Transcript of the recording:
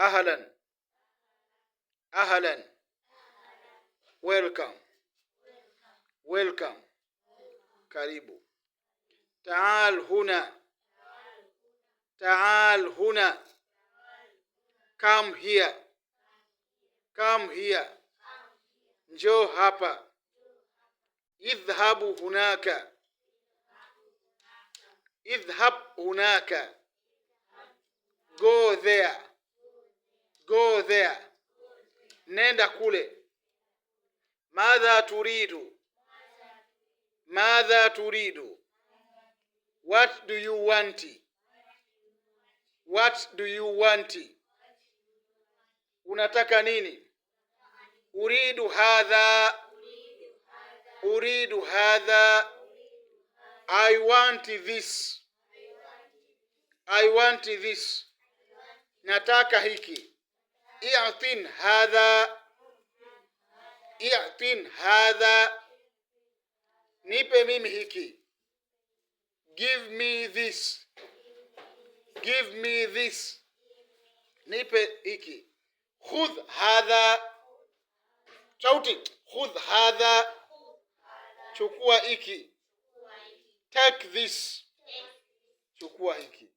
Ahlan. Ahlan. Welcome. Welcome. Karibu. Taal huna. Taal huna. Come here. Come here. Njoo hapa. Idhhabu hunaka. Idhhab hunaka. Go there. Go there. Nenda kule. Madha turidu. Madha turidu. What do you want? What do you want? Unataka nini? Uridu hadha. Uridu hadha. I want this. I want this. Nataka hiki. I'tin hadha. I'tin hadha. Nipe mimi hiki. Give me this. Give me this. Nipe hiki. Khudh hadha. Sauti. Khudh hadha. Chukua hiki. Take this. Chukua hiki.